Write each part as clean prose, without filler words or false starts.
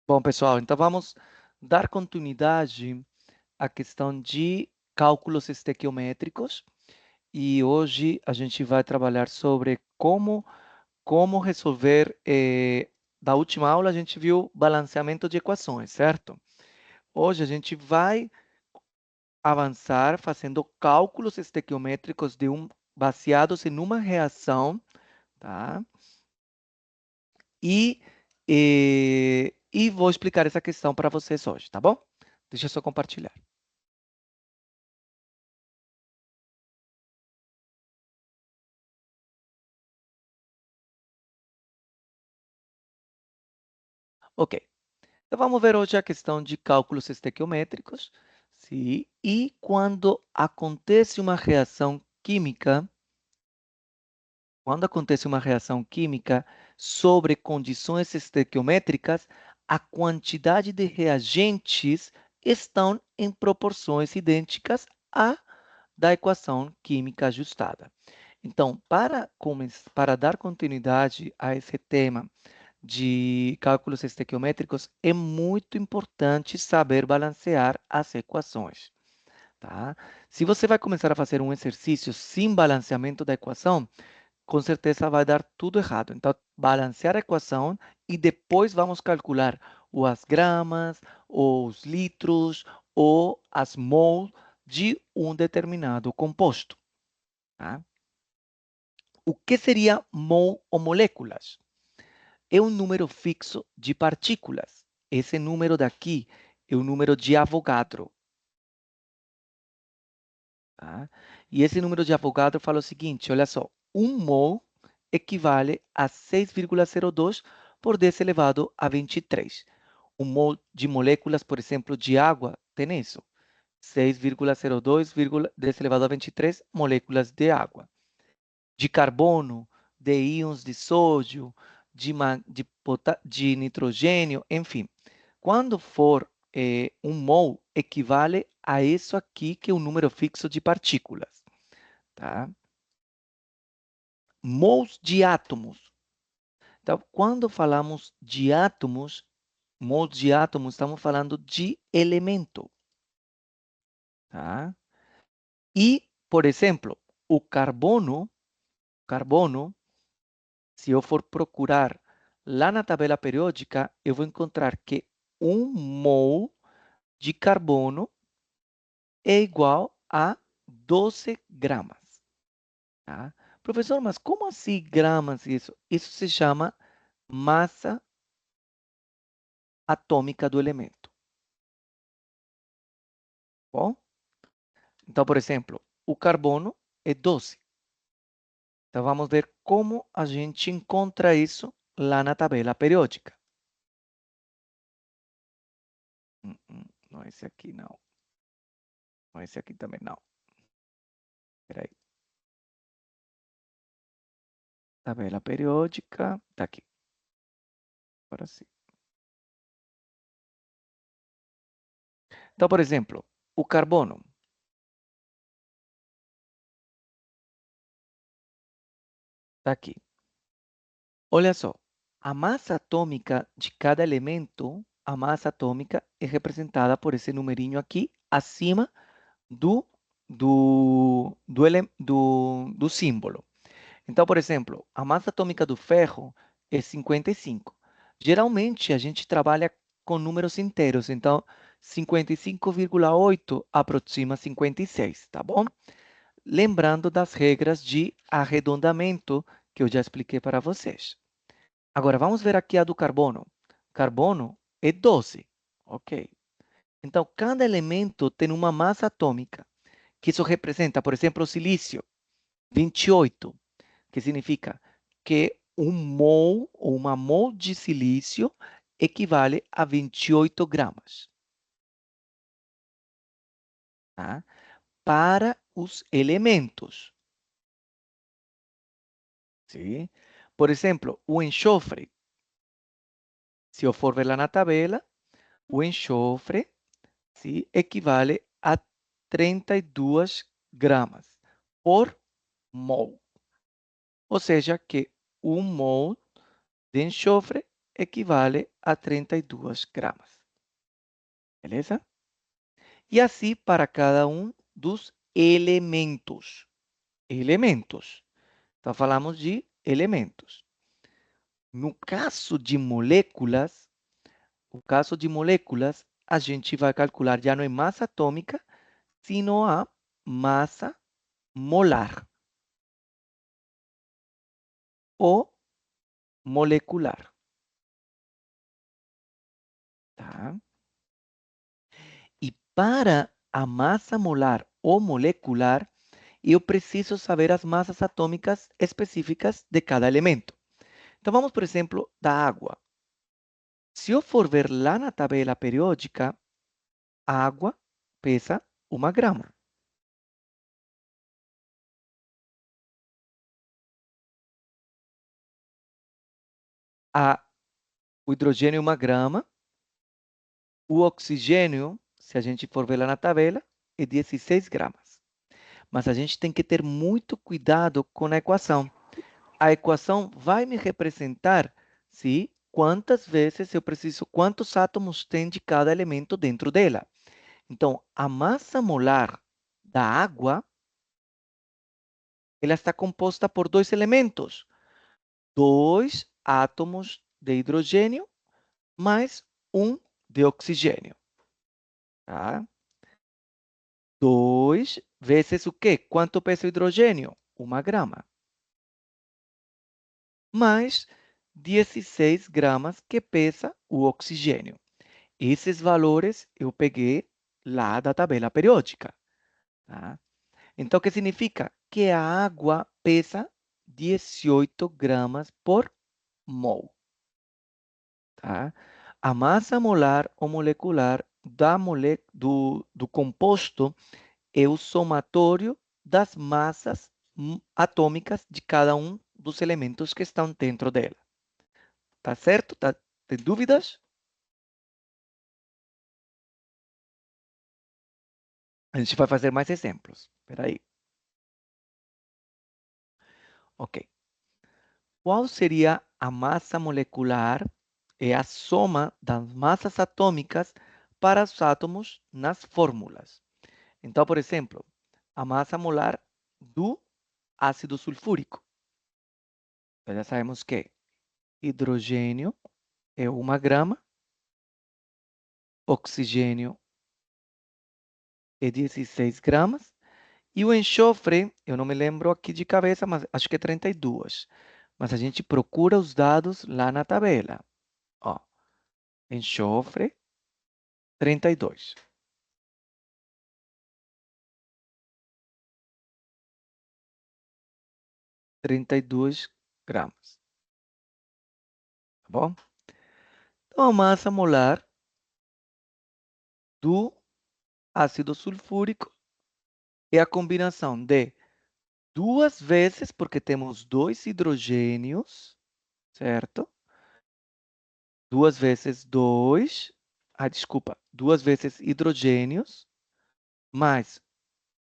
Bom, pessoal, então vamos dar continuidade à questão de cálculos estequiométricos e hoje a gente vai trabalhar sobre como resolver. Da última aula a gente viu balanceamento de equações, certo? Hoje a gente vai avançar fazendo cálculos estequiométricos baseados em uma reação, tá? E, e vou explicar essa questão para vocês hoje, tá bom? Deixa eu só compartilhar. Ok. Então vamos ver hoje a questão de cálculos estequiométricos. Sim, e quando acontece uma reação química sobre condições estequiométricas, a quantidade de reagentes estão em proporções idênticas à da equação química ajustada. Então, para dar continuidade a esse tema de cálculos estequiométricos, é muito importante saber balancear as equações, tá? Se você vai começar a fazer um exercício sem balanceamento da equação, com certeza vai dar tudo errado. Então, balancear a equação e depois vamos calcular ou as gramas, ou os litros, ou as mols de um determinado composto, tá? O que seria mol ou moléculas? É um número fixo de partículas. Esse número daqui é o número de Avogadro, tá? E esse número de Avogadro fala o seguinte, olha só, 1 mol equivale a 6,02 por 10 elevado a 23. Um mol de moléculas, por exemplo, de água, tem isso. 6,02, 10 elevado a 23 moléculas de água. De carbono, de íons de sódio, de nitrogênio, enfim. Quando for um mol, equivale a isso aqui, que é um número fixo de partículas, tá? Mols de átomos. Então, quando falamos de átomos, mols de átomos, estamos falando de elemento, tá? E, por exemplo, o carbono, se eu for procurar lá na tabela periódica, eu vou encontrar que 1 mol de carbono é igual a 12 gramas. Tá? Professor, mas como assim gramas isso? Isso se chama massa atômica do elemento. Bom? Então, por exemplo, o carbono é 12. Então, vamos ver como a gente encontra isso lá na tabela periódica. Não, esse aqui não. Não, esse aqui também não. Espera aí. Tabela periódica. Está aqui. Agora sim. Então, por exemplo, o carbono. Está aqui. Olha só. A massa atômica de cada elemento, a massa atômica é representada por esse numerinho aqui, acima do, do símbolo. Então, por exemplo, a massa atômica do ferro é 55. Geralmente, a gente trabalha com números inteiros, então 55,8 aproxima 56, tá bom? Lembrando das regras de arredondamento que eu já expliquei para vocês. Agora, vamos ver aqui a do carbono. Carbono é 12, ok? Então, cada elemento tem uma massa atômica, que isso representa, por exemplo, o silício, 28, que significa que um mol ou uma mol de silício equivale a 28 gramas, tá? Para os elementos, sim? Por exemplo, o enxofre, se eu for ver lá na tabela, o enxofre, sim, equivale a 32 gramas por mol. Ou seja, que um mol de enxofre equivale a 32 gramas. Beleza? E assim para cada um dos elementos. Elementos. Então, falamos de elementos. No caso de moléculas, a gente vai calcular já não é massa atômica, sino a massa molar ou molecular. Tá? E para a massa molar ou molecular, eu preciso saber as massas atômicas específicas de cada elemento. Então, vamos, por exemplo, da água. Se eu for ver lá na tabela periódica, a água pesa 1 grama. O hidrogênio 1 grama, o oxigênio, se a gente for ver lá na tabela, é 16 gramas. Mas a gente tem que ter muito cuidado com a equação. A equação vai me representar, sim, quantas vezes eu preciso, quantos átomos tem de cada elemento dentro dela. Então, a massa molar da água, ela está composta por 2 elementos, 2 átomos de hidrogênio mais 1 de oxigênio. Tá? 2 vezes o quê? Quanto pesa o hidrogênio? 1 grama. Mais 16 gramas que pesa o oxigênio. Esses valores eu peguei lá da tabela periódica. Tá? Então, o que significa? Que a água pesa 18 gramas por mol. Tá? A massa molar ou molecular do composto é o somatório das massas atômicas de cada um dos elementos que estão dentro dela. Tá certo? Tem dúvidas? A gente vai fazer mais exemplos. Espera aí. Ok. Qual seria a massa molecular? É a soma das massas atômicas para os átomos nas fórmulas. Então, por exemplo, a massa molar do ácido sulfúrico. Então, já sabemos que hidrogênio é 1 grama, oxigênio é 16 gramas, e o enxofre, eu não me lembro aqui de cabeça, mas acho que é 32. Mas a gente procura os dados lá na tabela. Ó, enxofre, 32. 32 gramas. Tá bom? Então, a massa molar do ácido sulfúrico é a combinação de 2 vezes, porque temos 2 hidrogênios, certo? 2 vezes 2, desculpa, 2 vezes hidrogênios, mais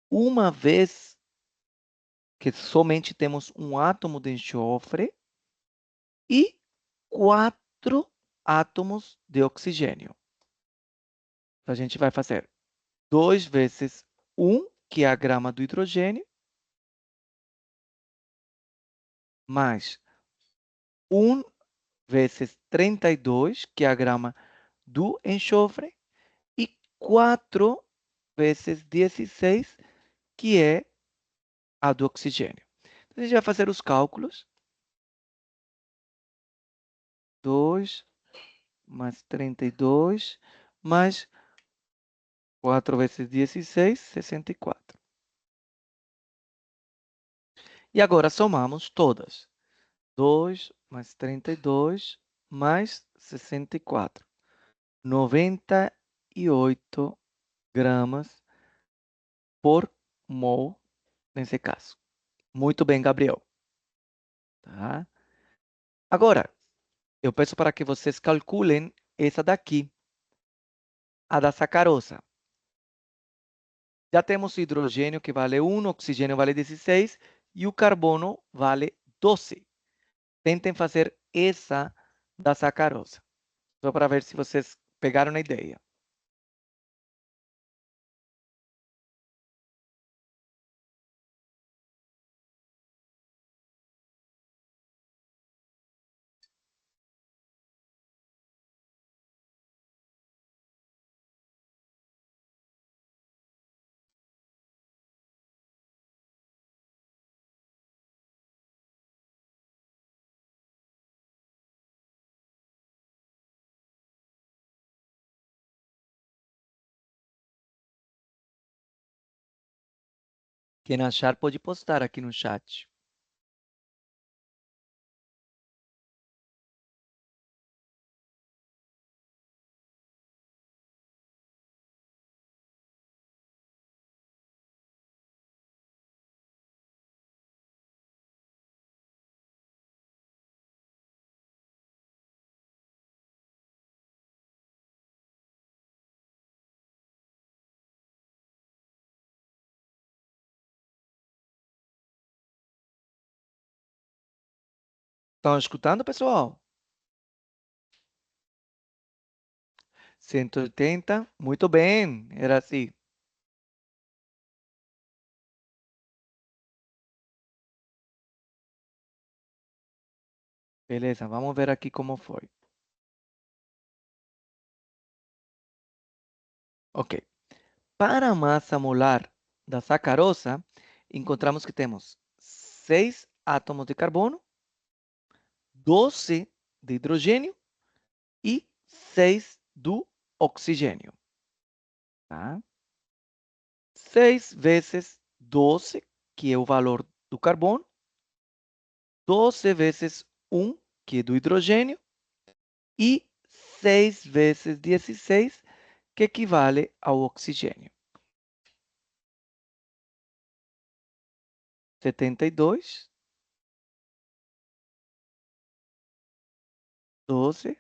uma vez que somente temos um átomo de enxofre e 4 átomos de oxigênio. Então, a gente vai fazer 2 vezes 1, que é a grama do hidrogênio, mais 1 vezes 32, que é a grama do enxofre, e 4 vezes 16, que é a do oxigênio. Então, a gente vai fazer os cálculos. 2 mais 32, mais 4 vezes 16, 64. E agora somamos todas. 2 mais 32, mais 64. 98 gramas por mol, nesse caso. Muito bem, Gabriel. Tá? Agora, eu peço para que vocês calculem essa daqui, a da sacarosa. Já temos o hidrogênio que vale 1, o oxigênio vale 16 e o carbono vale 12. Tentem fazer essa da sacarosa. Só para ver se vocês pegaram a ideia. Quem achar pode postar aqui no chat. Estão escutando, pessoal? 180, muito bem, era assim. Beleza, vamos ver aqui como foi. Ok. Para a massa molar da sacarosa, encontramos que temos 6 átomos de carbono, 12 de hidrogênio e 6 do oxigênio. Tá? 6 vezes 12, que é o valor do carbono, 12 vezes 1, que é do hidrogênio, e 6 vezes 16, que equivale ao oxigênio. 72, 12,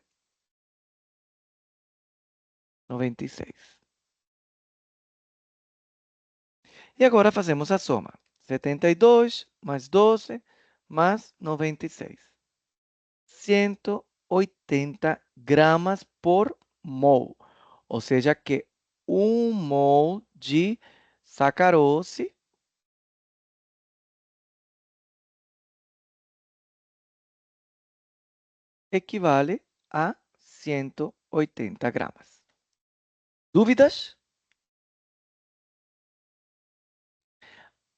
96. E agora fazemos a soma. 72 mais 12 mais 96. 180 gramas por mol. Ou seja que 1 mol de sacarose equivale a 180 gramas. Dúvidas?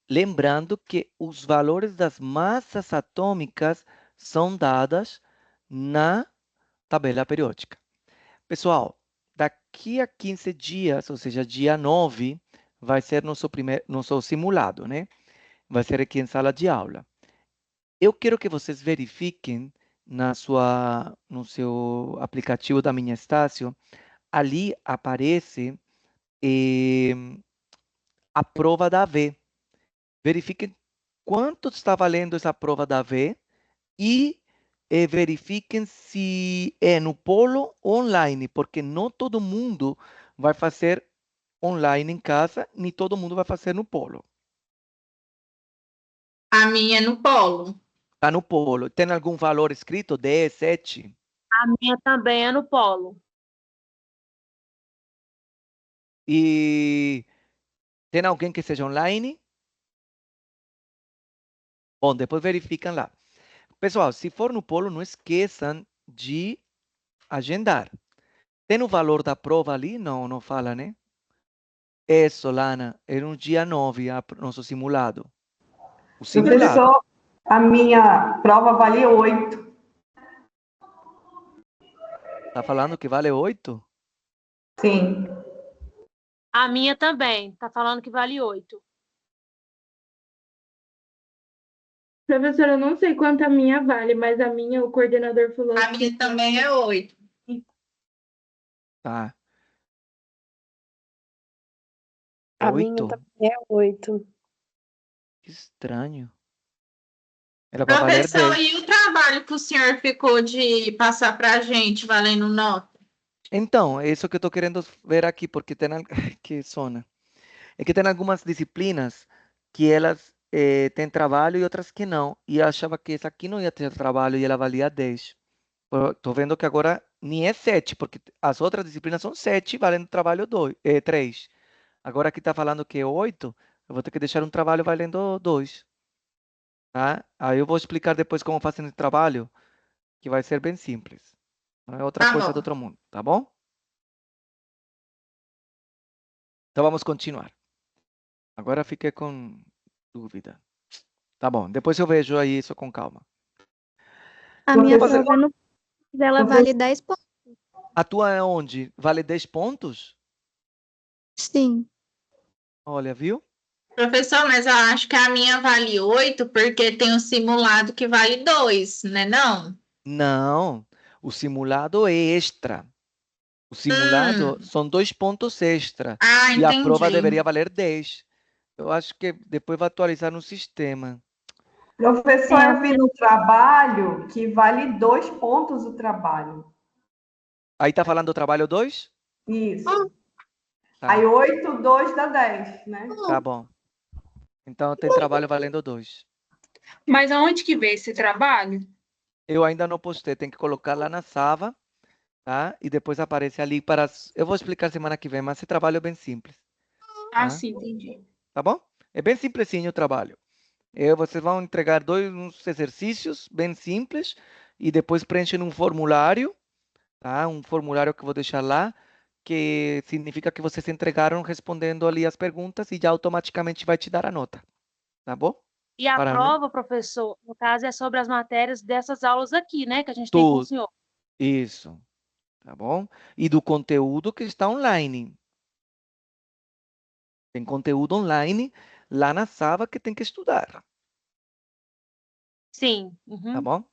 Lembrando que os valores das massas atômicas são dadas na tabela periódica. Pessoal, daqui a 15 dias, ou seja, dia 9, vai ser nosso simulado, né? Vai ser aqui em sala de aula. Eu quero que vocês verifiquem no seu aplicativo da Minha Estácio, ali aparece eh, a prova da AV. Verifiquem quanto está valendo essa prova da AV e verifiquem se é no polo ou online, porque não todo mundo vai fazer online em casa, nem todo mundo vai fazer no polo. A minha é no polo. Está no polo. Tem algum valor escrito? 10, 7? A minha também é no polo. E tem alguém que seja online? Bom, depois verificam lá. Pessoal, se for no polo, não esqueçam de agendar. Tem o valor da prova ali? Não, não fala, né? É, Solana, é no dia 9, nosso simulado. O simulado. Professor, a minha prova vale 8. Tá falando que vale 8? Sim. A minha também. Tá falando que vale 8. Professora, eu não sei quanto a minha vale, mas a minha, o coordenador falou A minha também é 8. Tá. A minha 8? também é 8. Que estranho. Era para valer Professor, 10. e o trabalho que o senhor ficou de passar para a gente, valendo nota? Então, é isso que eu estou querendo ver aqui, porque tem... Que zona. É que tem algumas disciplinas que elas têm trabalho e outras que não. E eu achava que essa aqui não ia ter trabalho e ela valia 10. Tô vendo que agora nem é 7, porque as outras disciplinas são 7, valendo trabalho 3. Agora aqui está falando que é 8, eu vou ter que deixar um trabalho valendo 2. Tá? Aí eu vou explicar depois como fazem esse trabalho, que vai ser bem simples. Não é outra Tá coisa do bom. outro mundo, tá bom? Então vamos continuar. Agora fiquei com dúvida. Tá bom, depois eu vejo aí isso com calma. A minha Você, prova no dela Professor, vale 10 pontos. a tua é onde? Vale 10 pontos? Sim. Olha, viu? Professor, mas eu acho que a minha vale 8 porque tem um simulado que vale 2, né não? Não, o simulado é extra. O simulado Hum. são 2 pontos extra. Ah, E a prova entendi. deveria valer 10. Eu acho que depois vai atualizar no sistema. professor, É, eu vi no trabalho que vale 2 pontos o trabalho. Aí tá falando do trabalho 2? Isso. Tá, Aí 8, 2 dá 10, né? tá bom. Então tem trabalho valendo 2. Mas aonde que vê esse trabalho? Eu ainda não postei, tem que colocar lá na Sava, tá? E depois aparece ali para. Eu vou explicar semana que vem, mas esse trabalho é bem simples, Ah, tá? sim, entendi. Tá bom? É bem simplesinho o trabalho. Vocês vão entregar uns exercícios bem simples e depois preenchem um formulário, tá? Um formulário que eu vou deixar lá, que significa que vocês entregaram respondendo ali as perguntas e já automaticamente vai te dar a nota, tá bom? E a Para mim, prova, professor, no caso, é sobre as matérias dessas aulas aqui, né? Que a gente tem com o tudo senhor. isso, tá bom? E do conteúdo que está online. Tem conteúdo online lá na Sava que tem que estudar, Sim. tá Uhum. bom?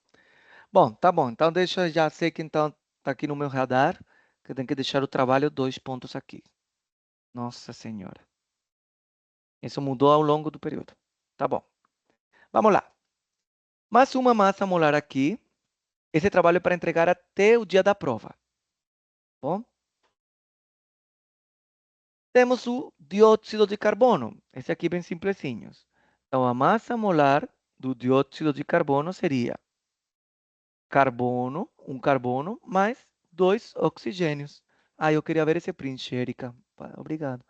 Bom, tá bom. Então deixa, já sei que então tá aqui no meu radar, que eu tenho que deixar o trabalho 2 pontos aqui. Nossa Senhora. Isso mudou ao longo do período. Tá bom. Vamos lá. Mais uma massa molar aqui. Esse trabalho é para entregar até o dia da prova. Bom? Temos o dióxido de carbono. Esse aqui bem simplesinho. Então, a massa molar do dióxido de carbono seria carbono, um carbono, mais 2 oxigênios. Ah, eu queria ver esse print, Erika. Obrigado.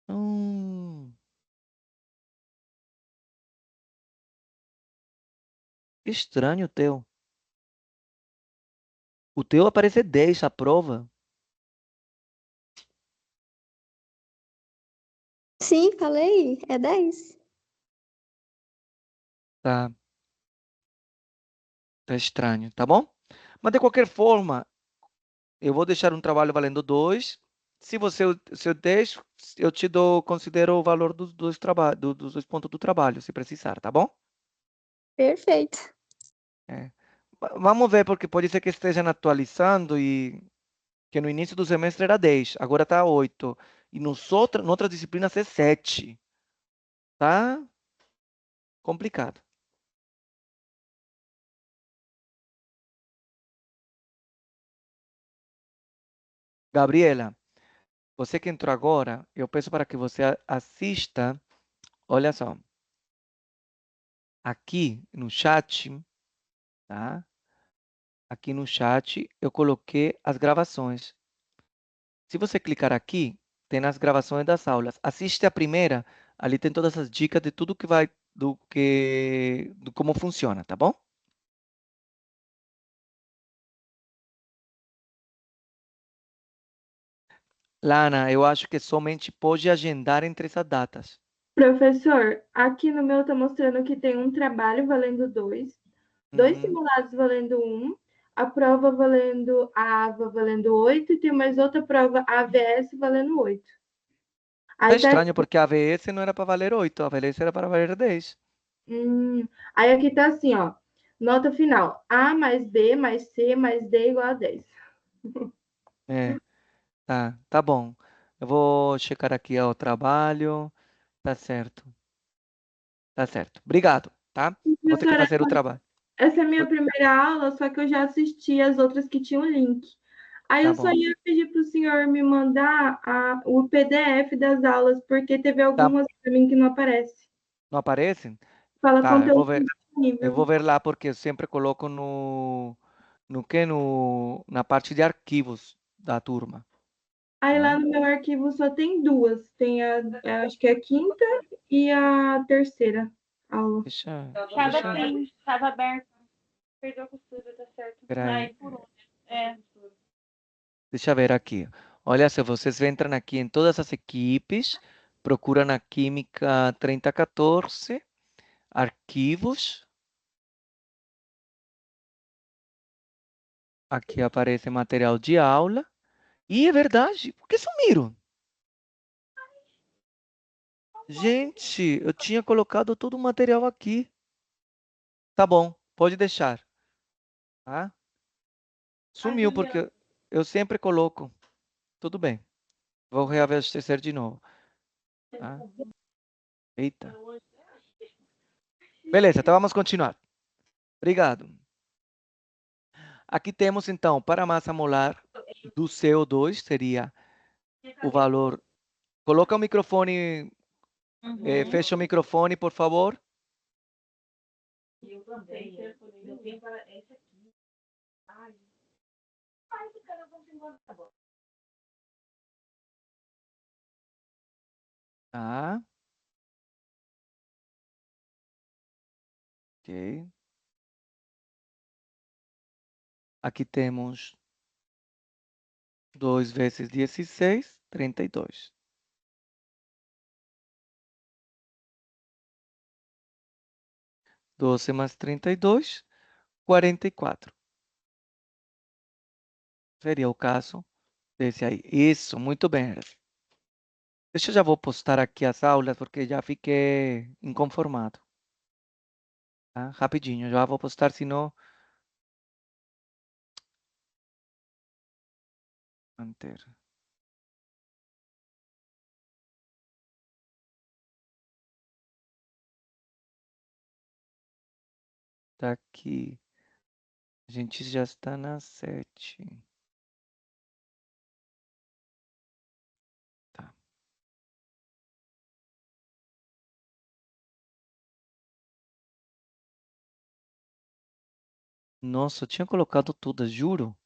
Hum, estranho o teu. O teu aparece 10 a prova. Sim, falei. É 10. Tá, tá estranho, tá bom? Mas de qualquer forma, eu vou deixar um trabalho valendo 2. Se eu deixo, eu te dou, considero o valor dos dois dos 2 pontos do trabalho, se precisar, tá bom? Perfeito. É. Vamos ver, porque pode ser que estejam atualizando e que no início do semestre era 10, agora está 8. E em outras disciplinas é 7. Tá complicado. Gabriela, você que entrou agora, eu peço para que você assista. Olha só, aqui no chat, tá? Aqui no chat eu coloquei as gravações. Se você clicar aqui, tem as gravações das aulas. Assiste a primeira, ali tem todas as dicas de tudo que vai, do como funciona, tá bom? Lana, eu acho que somente pode agendar entre essas datas. Professor, aqui no meu tá mostrando que tem um trabalho valendo 2, dois Uhum. simulados valendo 1, a prova valendo a AVA valendo 8 e tem mais outra prova AVS valendo 8. Tá Aí tá, estranho, porque a AVS não era para valer 8, a AVS era para valer 10. aí aqui tá assim, ó. Nota final: A mais B mais C mais D igual a 10. É, tá bom. Eu vou checar aqui ó, o trabalho. Tá certo, tá certo. Obrigado, tá? Eu vou ter que Professora, fazer o trabalho. essa é a minha primeira aula, só que eu já assisti as outras que tinham link. Aí Tá eu só bom. ia pedir para o senhor me mandar o PDF das aulas, porque teve Tá, algumas para mim que não aparece. não aparece? Fala Tá, conteúdo eu disponível. vou ver lá porque eu sempre coloco no Na parte de arquivos da turma. Aí lá Ah. no meu arquivo só tem duas. Tem acho que é a quinta e a terceira aula. Deixa Estava aberto. Perdeu a costura, tá certo. Peraí. Aí, por onde? É. Deixa eu ver aqui. Olha, se vocês entram aqui em todas as equipes, procuram na Química 3014, arquivos. Aqui aparece material de aula. E é verdade, por que sumiram? Gente, eu tinha colocado todo o material aqui. Tá bom, pode deixar. Tá? Sumiu porque eu sempre coloco. Tudo bem. Vou reabastecer de novo. Tá? Eita. Beleza, então vamos continuar. Obrigado. Aqui temos, então, para a massa molar do CO2, seria o valor... Coloca o microfone, fecha o microfone, por favor. Tá. Ok. Aqui temos 2 vezes 16, 32. Doze mais 32, 44. Seria o caso desse aí. Isso, muito bem. Deixa eu já vou postar aqui as aulas, porque já fiquei inconformado. Tá? Rapidinho, já vou postar, senão... Manter. Tá aqui. A gente já está na 7. Tá. Nossa, eu tinha colocado todas, juro.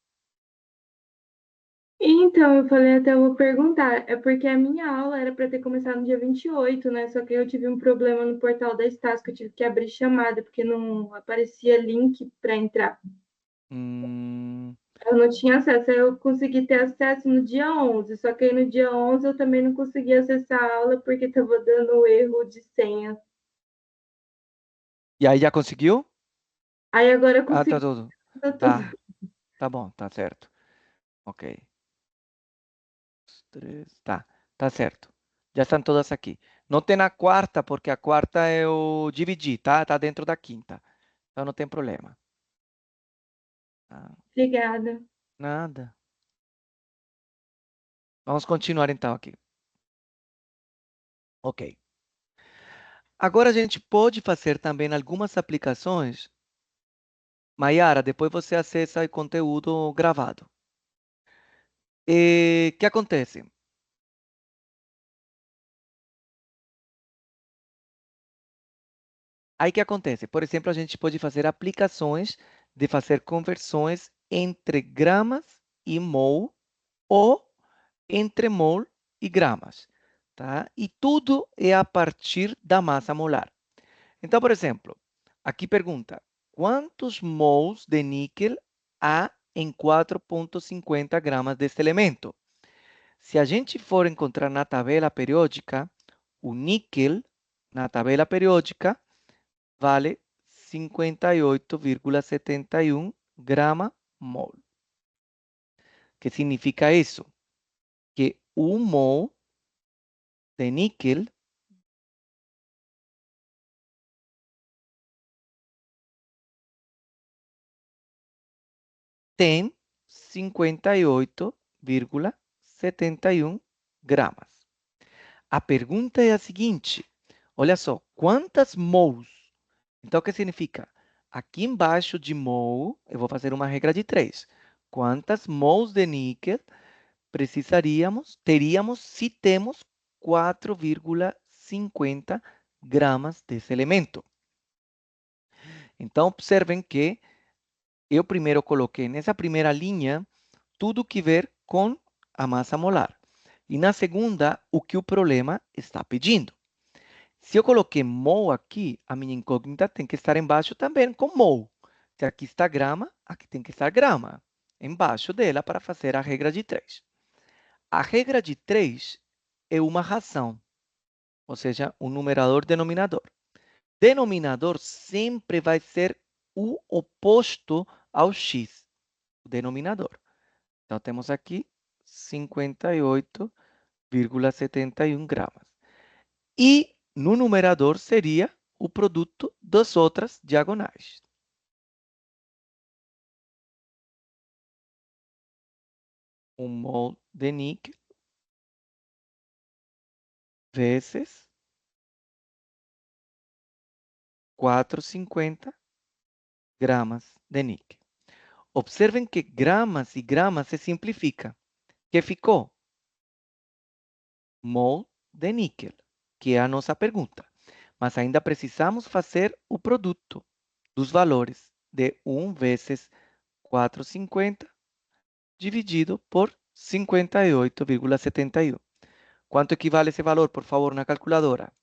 Então, eu falei até eu vou perguntar. É porque a minha aula era para ter começado no dia 28, né? Só que eu tive um problema no portal da Estácio, que eu tive que abrir chamada, porque não aparecia link para entrar. Eu não tinha acesso, aí eu consegui ter acesso no dia 11, só que aí no dia 11 eu também não consegui acessar a aula porque estava dando erro de senha. E aí já conseguiu? Aí agora eu Ah, tá consegui. tudo. Tudo. Tá. Tá bom, tá certo. Ok. 3. Tá, tá certo. Já estão todas aqui. Não tem a quarta, porque a quarta eu dividi, tá? Tá dentro da quinta. Então não tem problema. Tá. Obrigada. Nada. Vamos continuar então aqui. Ok. Agora a gente pode fazer também algumas aplicações. Maiara, depois você acessa o conteúdo gravado. E o que acontece? Aí o que acontece? Por exemplo, a gente pode fazer aplicações de fazer conversões entre gramas e mol ou entre mol e gramas, tá? E tudo é a partir da massa molar. Então, por exemplo, aqui pergunta: quantos mols de níquel há em 4,50 gramas deste elemento? Se a gente for encontrar na tabela periódica, o níquel, na tabela periódica, vale 58,71 grama mol. ¿Qué significa eso? Que un mol de níquel tem 58,71 gramas. A pergunta é a seguinte: olha só, quantas mols? Então, o que significa? Aqui embaixo de mol, eu vou fazer uma regra de 3. Quantas mols de níquel teríamos se temos 4,50 gramas desse elemento? Então, observem que eu primeiro coloquei nessa primeira linha tudo que ver com a massa molar. E na segunda, o que o problema está pedindo. Se eu coloquei mol aqui, a minha incógnita tem que estar embaixo também com mol. Se aqui está grama, aqui tem que estar grama embaixo dela para fazer a regra de 3. A regra de 3 é uma ração, ou seja, um numerador-denominador. Denominador sempre vai ser o oposto ao x, o denominador. Então, temos aqui 58,71 gramas. E no numerador seria o produto das outras diagonais. Um mol de níquel vezes 450 gramas de níquel. Observem que gramas e gramas se simplifica. Que ficou? Mol de níquel, que é a nossa pergunta. Mas ainda precisamos fazer o produto dos valores de 1 vezes 450 dividido por 58,71. Quanto equivale esse valor, por favor, na calculadora?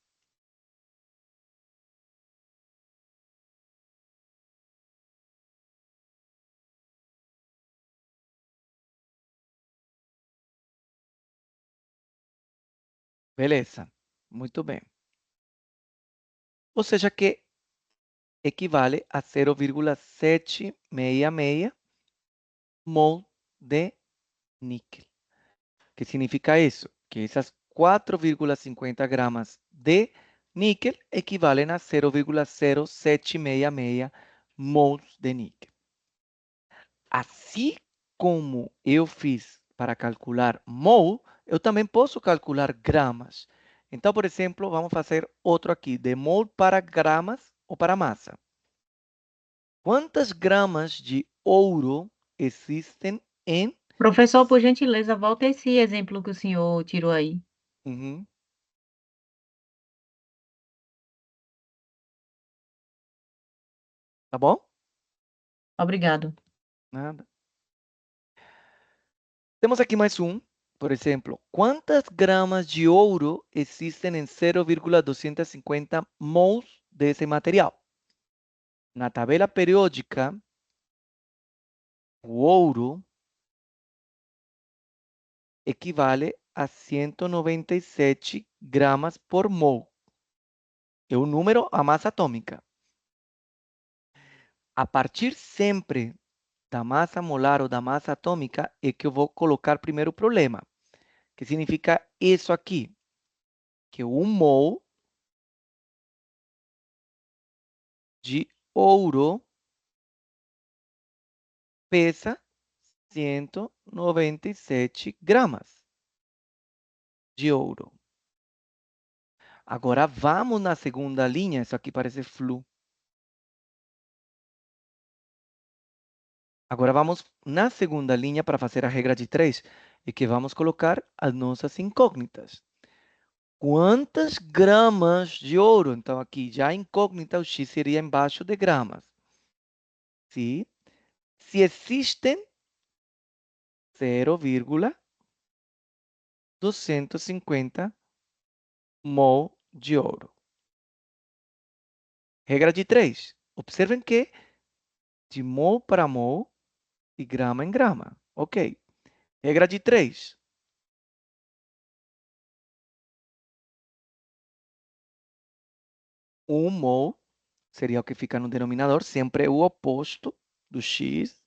Beleza, muito bem. Ou seja que equivale a 0,766 mol de níquel. ¿Qué significa eso? Que esas 4,50 gramas de níquel equivalen a 0,0766 mols de níquel. Assim como eu fiz para calcular mol, eu também posso calcular gramas. Então, por exemplo, vamos fazer outro aqui, de mol para gramas ou para massa. Quantas gramas de ouro existem em... Professor, por gentileza, volta esse exemplo que o senhor tirou aí. Uhum. Tá bom? Obrigado. Nada. Temos aqui mais um. Por exemplo, quantas gramas de ouro existem em 0,250 mols desse material? Na tabela periódica, o ouro equivale a 197 gramas por mol. É o número, a massa atômica. A partir sempre da massa molar ou da massa atômica é que eu vou colocar primeiro o problema, que significa isso aqui, que 1 mol de ouro pesa 197 gramas de ouro. Agora vamos na segunda linha, isso aqui parece flu. Agora vamos na segunda linha para fazer a regra de 3 e que vamos colocar as nossas incógnitas. Quantas gramas de ouro? Então aqui já a incógnita, o x seria embaixo de gramas. Sim? Se existem 0,250 mol de ouro. Regra de 3. Observem que de mol para mol e grama em grama. Ok. Regra de 3. Um mol seria o que fica no denominador, sempre o oposto do x.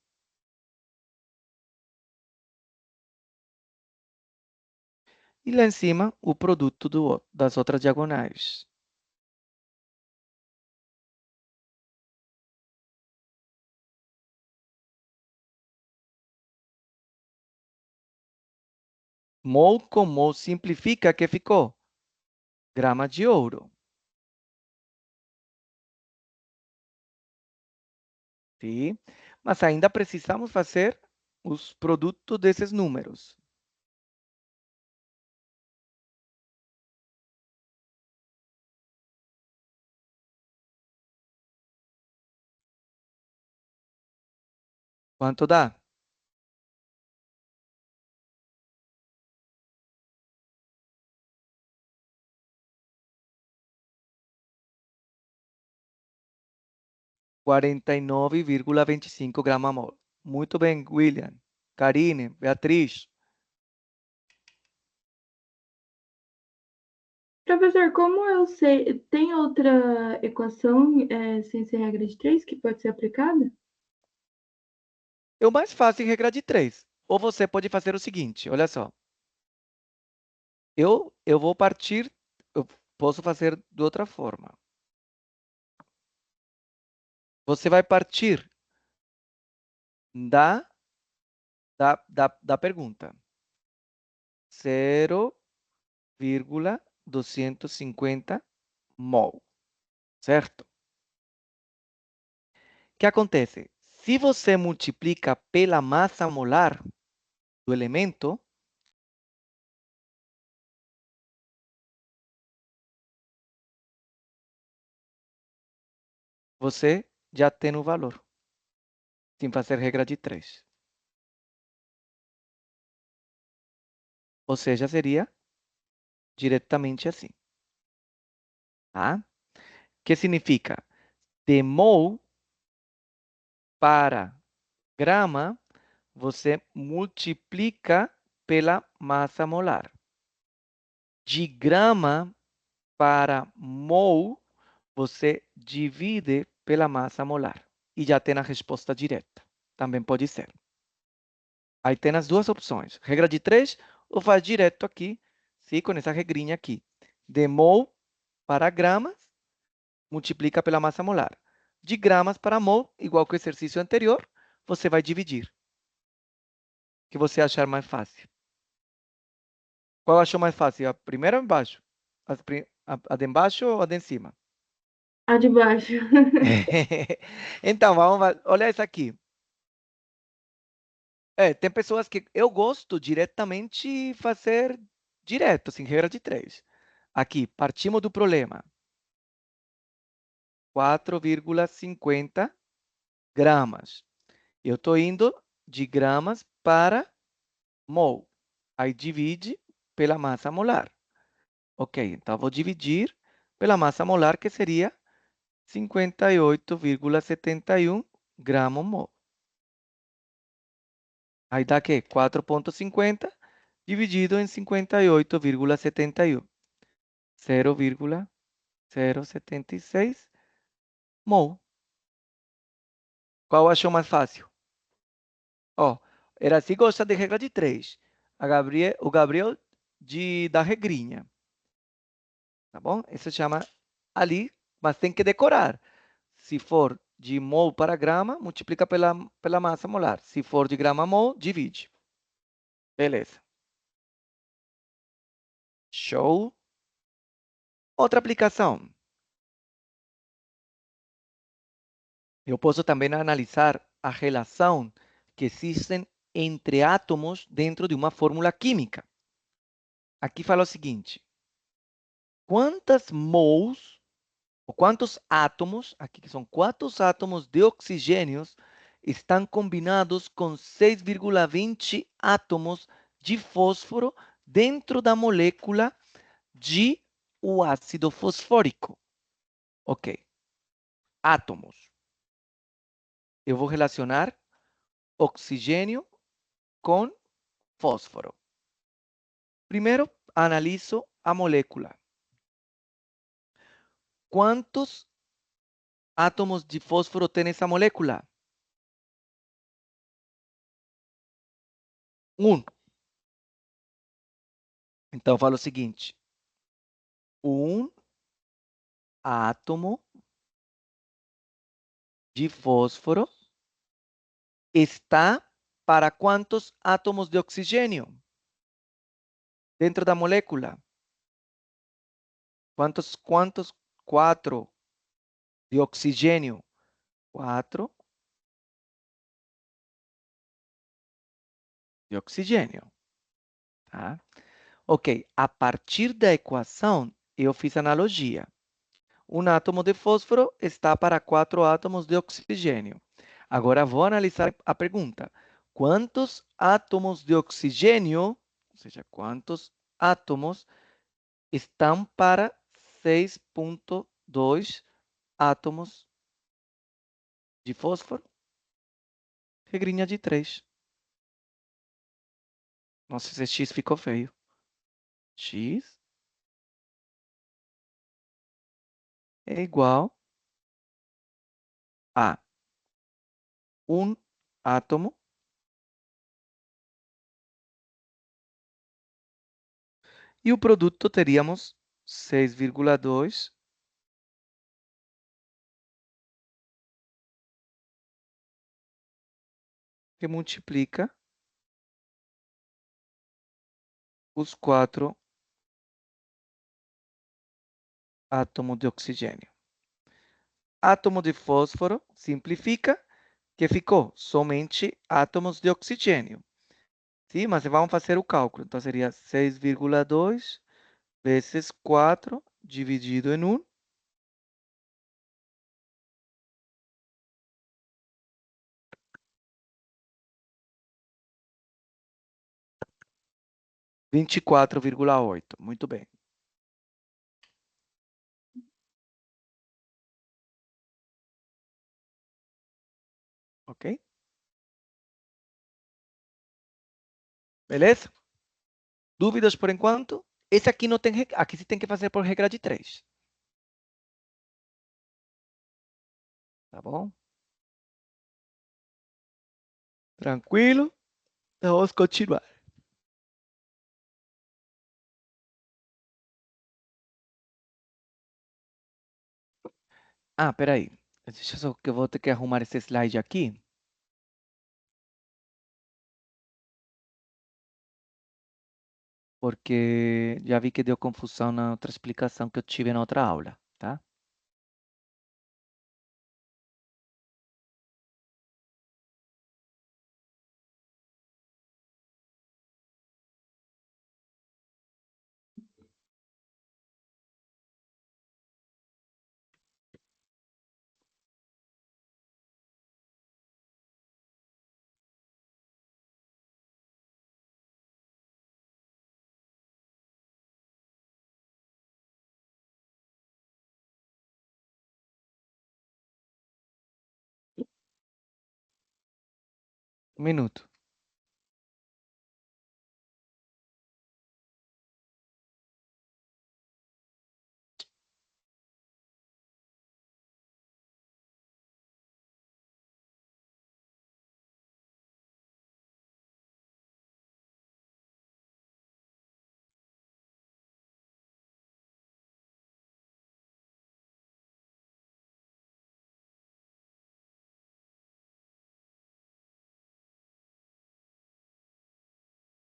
E lá em cima, o produto das outras diagonais. Mol com mol simplifica que ficou grama de ouro. Sim? Mas ainda precisamos fazer os produtos desses números. Quanto dá? Quarenta e 49,25 gramas mol. Muito bem, William. Karine, Beatriz. Professor, como eu sei, tem outra equação sem ser regra de 3 que pode ser aplicada? É o mais fácil em regra de 3. Ou você pode fazer o seguinte, olha só. Eu vou partir, eu posso fazer de outra forma. Você vai partir da pergunta. 0,250 mol, certo? O que acontece? Se você multiplica pela massa molar do elemento, você já tem o valor, sem fazer regra de 3. Ou seja, seria diretamente assim. Tá? Que significa? De mol para grama, você multiplica pela massa molar. De grama para mol, você divide pela massa molar. E já tem a resposta direta. Também pode ser. Aí tem as duas opções. Regra de 3 ou faz direto aqui, sim, com essa regrinha aqui. De mol para gramas, multiplica pela massa molar. De gramas para mol, igual que o exercício anterior, você vai dividir. O que você achar mais fácil? Qual achou mais fácil? A primeira ou embaixo? A de embaixo ou a de cima? A de baixo. Então, olha isso aqui. Tem pessoas que eu gosto diretamente fazer direto, assim, regra de 3. Aqui, partimos do problema. 4,50 gramas. Eu estou indo de gramas para mol. Aí divide pela massa molar. Ok, então vou dividir pela massa molar, que seria 58,71 gramas mol. Aí dá que 4,50 dividido em 58,71. 0,076 mol. Qual achou mais fácil? Ó, Eraci gosta de regra de 3. O Gabriel da regrinha. Tá bom? Isso chama ali, mas tem que decorar. Se for de mol para grama, multiplica pela massa molar. Se for de grama a mol, divide. Beleza. Show. Outra aplicação. Eu posso também analisar a relação que existem entre átomos dentro de uma fórmula química. Aqui fala o seguinte: quantas mols, ou quantos átomos, aqui que são quantos átomos de oxigênio estão combinados com 6,20 átomos de fósforo dentro da molécula de o ácido fosfórico? Ok. Átomos. Eu vou relacionar oxigênio com fósforo. Primeiro, analiso a molécula. Quantos átomos de fósforo tem essa molécula? 1. Então, eu falo o seguinte: um átomo de fósforo está para quantos átomos de oxigênio dentro da molécula? Quantos? 4 de oxigênio. 4 de oxigênio. Tá? Ok, a partir da equação, eu fiz analogia. Um átomo de fósforo está para 4 átomos de oxigênio. Agora vou analisar a pergunta. Quantos átomos de oxigênio, ou seja, quantos átomos estão para 6,2 átomos de fósforo? Regrinha de 3. Nossa, esse X ficou feio. X é igual a um átomo e o produto teríamos 6,2 que multiplica os 4 átomos de oxigênio. Átomo de fósforo simplifica, que ficou somente átomos de oxigênio. Sim, mas vamos fazer o cálculo. Então, seria 6,2 vezes 4 dividido em 1. — 24,8. Muito bem. Ok? Beleza? Dúvidas por enquanto? Esse aqui não tem, aqui você tem que fazer por regra de 3. Tá bom? Tranquilo? Então, vamos continuar. Ah, peraí. Deixa só que eu vou ter que arrumar esse slide aqui. Porque já vi que deu confusão na outra explicação que eu tive na outra aula, tá? Um minuto.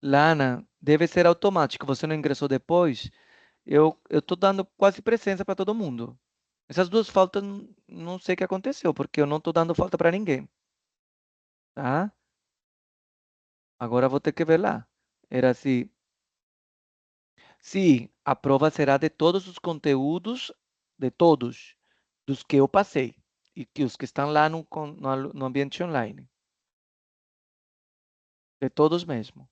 Lana, deve ser automático. Você não ingressou depois? Eu estou dando quase presença para todo mundo. Essas duas faltas, não sei o que aconteceu, porque eu não estou dando falta para ninguém. Tá? Agora vou ter que ver lá. Era assim. Sim, a prova será de todos os conteúdos, de todos, dos que eu passei. E que os que estão lá no ambiente online. De todos mesmo.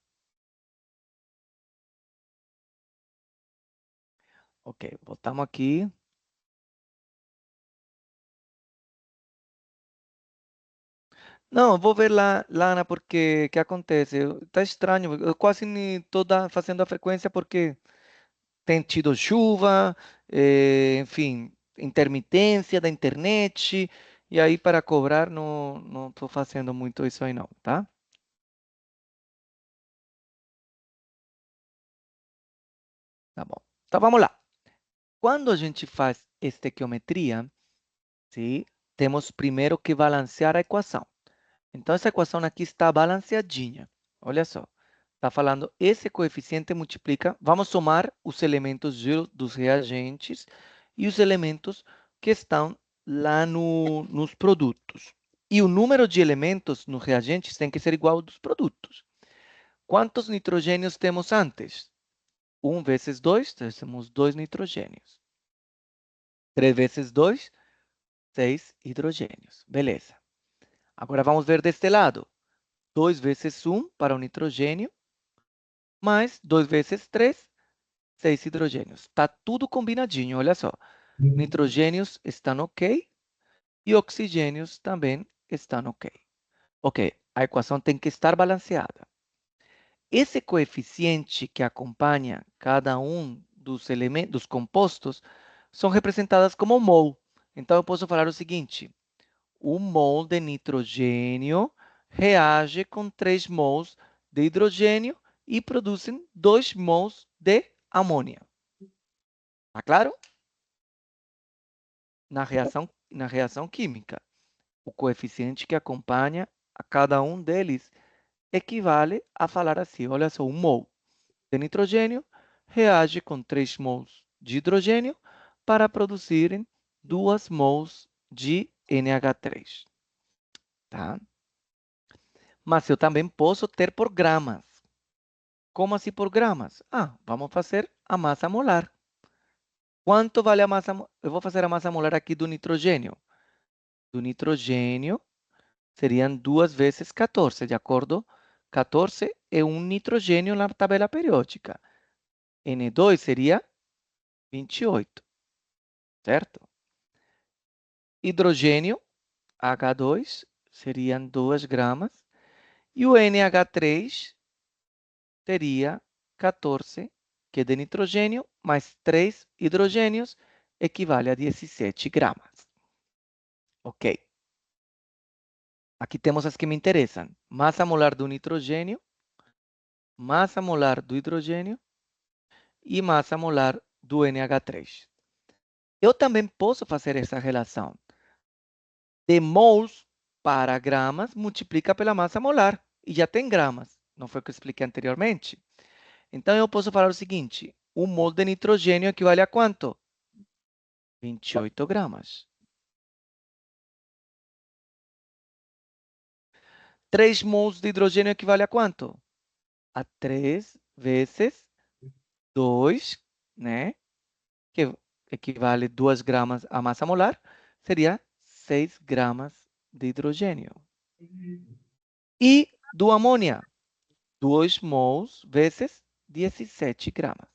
Ok, voltamos aqui. Não, eu vou ver lá, Lana, porque o que acontece? Tá estranho, eu quase nem estou fazendo a frequência porque tem tido chuva, enfim, intermitência da internet, e aí para cobrar não estou fazendo muito isso aí não, tá? Tá bom. Então vamos lá. Quando a gente faz estequiometria, sim, temos primeiro que balancear a equação. Então, essa equação aqui está balanceadinha. Olha só. Está falando, esse coeficiente multiplica, vamos somar os elementos dos reagentes e os elementos que estão lá nos produtos. E o número de elementos nos reagentes tem que ser igual ao dos produtos. Quantos nitrogênios temos antes? 1 vezes 2, temos 2 nitrogênios. 3 vezes 2, 6 hidrogênios. Beleza. Agora vamos ver deste lado. 2 vezes 1 para o nitrogênio, mais 2 vezes 3, 6 hidrogênios. Está tudo combinadinho, olha só. Nitrogênios estão ok e oxigênios também estão ok. Ok, a equação tem que estar balanceada. Esse coeficiente que acompanha cada um dos elementos, dos compostos, são representadas como mol. Então, eu posso falar o seguinte. 1 mol de nitrogênio reage com 3 mols de hidrogênio e produzem 2 mols de amônia. Tá claro? Na reação química, o coeficiente que acompanha a cada um deles equivale a falar assim, olha só, 1 mol de nitrogênio reage com 3 mols de hidrogênio para produzirem 2 mols de NH3. Tá? Mas eu também posso ter por gramas. Como assim por gramas? Vamos fazer a massa molar. Quanto vale a massa? Eu vou fazer a massa molar aqui do nitrogênio. Do nitrogênio seriam 2 vezes 14, de acordo? 14 é um nitrogênio na tabela periódica. N2 seria 28, certo? Hidrogênio, H2, seriam 2 gramas. E o NH3 teria 14, que é de nitrogênio, mais 3 hidrogênios, equivale a 17 gramas. Ok. Aqui temos as que me interessam. Massa molar do nitrogênio, massa molar do hidrogênio e massa molar do NH3. Eu também posso fazer essa relação. De mols para gramas, multiplica pela massa molar. E já tem gramas. Não foi o que eu expliquei anteriormente? Então, eu posso falar o seguinte. 1 mol de nitrogênio equivale a quanto? 28 gramas. 3 mols de hidrogênio equivale a quanto? A 3 vezes 2, né? Que equivale a 2 gramas a massa molar, seria 6 gramas de hidrogênio. E do amônia, 2 mols vezes 17 gramas.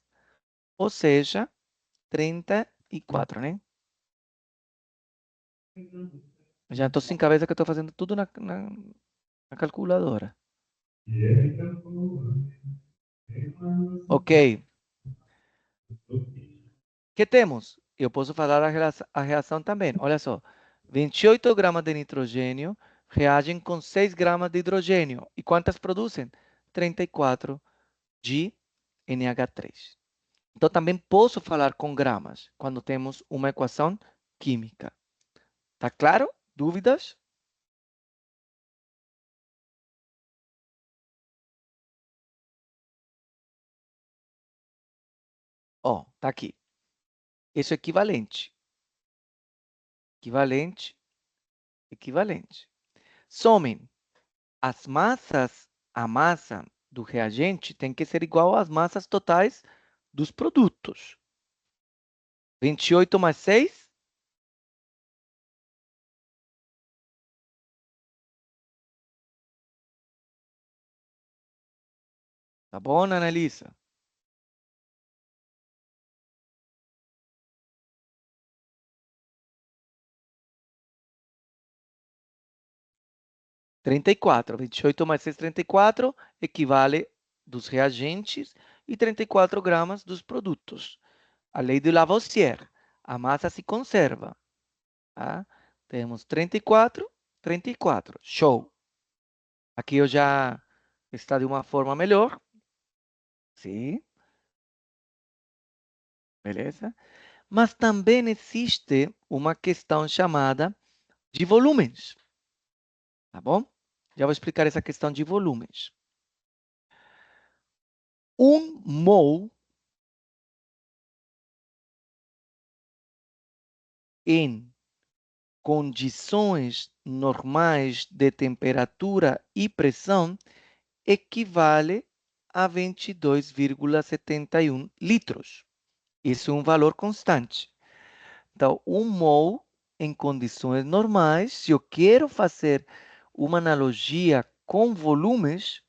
Ou seja, 34, né? Já estou sem cabeça que eu estou fazendo tudo na calculadora. Ok. Que temos? Eu posso falar a reação também. Olha só. 28 gramas de nitrogênio reagem com 6 gramas de hidrogênio. E quantas produzem? 34 de NH3. Então, também posso falar com gramas quando temos uma equação química. Tá claro? Dúvidas? Ó, tá aqui. Isso é equivalente. Equivalente. Equivalente. Somem as massas, a massa do reagente tem que ser igual às massas totais dos produtos. 28 mais 6? Tá bom, Annalisa? (34). 28 mais 6, 34, equivale dos reagentes e 34 gramas dos produtos. A lei de Lavoisier. A massa se conserva. Tá? Temos 34, 34. Show. Aqui eu já está de uma forma melhor. Sim. Beleza? Mas também existe uma questão chamada de volumes. Tá bom? Já vou explicar essa questão de volumes. 1 mol em condições normais de temperatura e pressão equivale a 22,71 litros. Isso é um valor constante. Então, 1 mol em condições normais, se eu quero fazer uma analogia com volumes,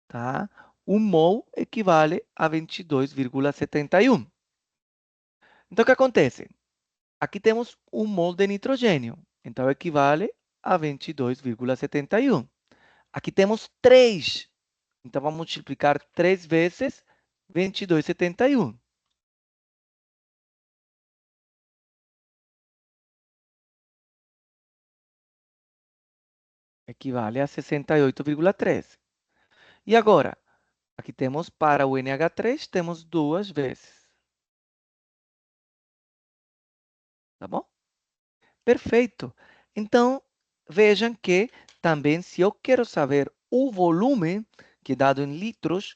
tá? 1 mol equivale a 22,71. Então, o que acontece? Aqui temos 1 mol de nitrogênio, então equivale a 22,71. Aqui temos 3, então vamos multiplicar 3 vezes 22,71. Equivale a 68,13. E agora, aqui temos para o NH3, temos 2 vezes. Tá bom? Perfeito. Então, vejam que também, se eu quero saber o volume, que é dado em litros,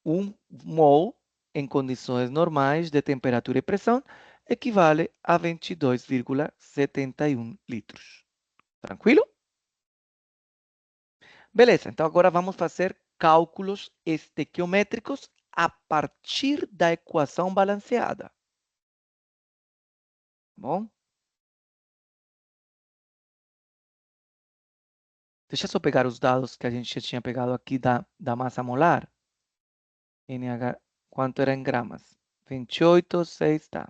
1 mol em condições normais de temperatura e pressão, equivale a 22,71 litros. Tranquilo? Beleza, então agora vamos fazer cálculos estequiométricos a partir da equação balanceada. Bom? Deixa eu só pegar os dados que a gente já tinha pegado aqui da massa molar. NH, quanto era em gramas? 28,6, tá.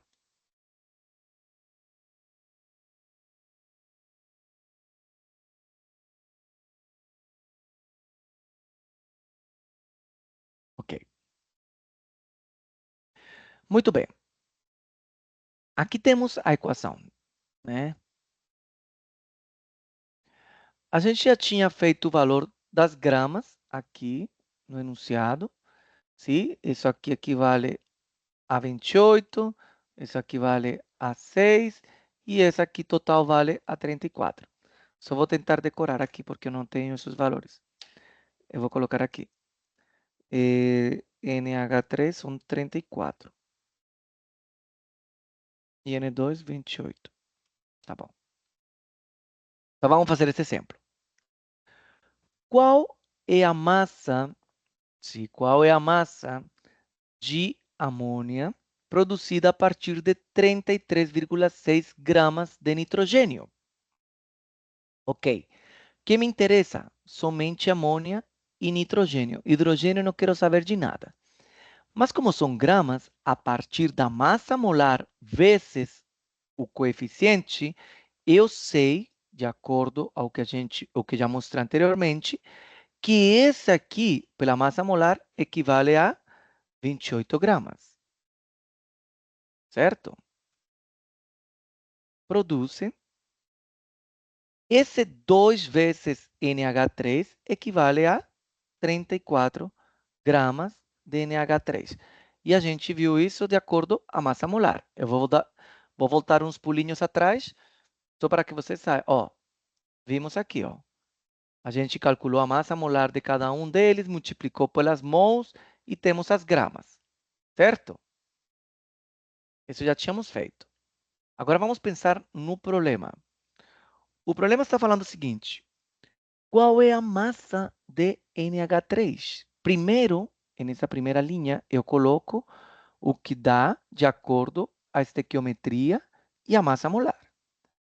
Ok. Muito bem. Aqui temos a equação, né? A gente já tinha feito o valor das gramas aqui no enunciado. Sim? Isso aqui equivale a 28, isso aqui vale a 6 e esse aqui total vale a 34. Só vou tentar decorar aqui porque eu não tenho esses valores. Eu vou colocar aqui. NH3 são 34. E N2, 28. Tá bom. Então vamos fazer esse exemplo. Qual é a massa, qual é a massa de amônia produzida a partir de 33,6 gramas de nitrogênio? Ok. Que me interessa? Somente amônia e nitrogênio. Hidrogênio não quero saber de nada. Mas como são gramas, a partir da massa molar vezes o coeficiente, eu sei, de acordo ao que o que já mostrei anteriormente, que esse aqui, pela massa molar, equivale a 28 gramas. Certo? Produzem. Esse 2 vezes NH3 equivale a 34 gramas de NH3. E a gente viu isso de acordo à massa molar. Eu vou voltar uns pulinhos atrás, só para que vocês saibam. Ó, vimos aqui, ó. A gente calculou a massa molar de cada um deles, multiplicou pelas mols e temos as gramas. Certo? Isso já tínhamos feito. Agora vamos pensar no problema. O problema está falando o seguinte. Qual é a massa de NH3? Primeiro, nessa primeira linha, eu coloco o que dá de acordo à estequiometria e a massa molar.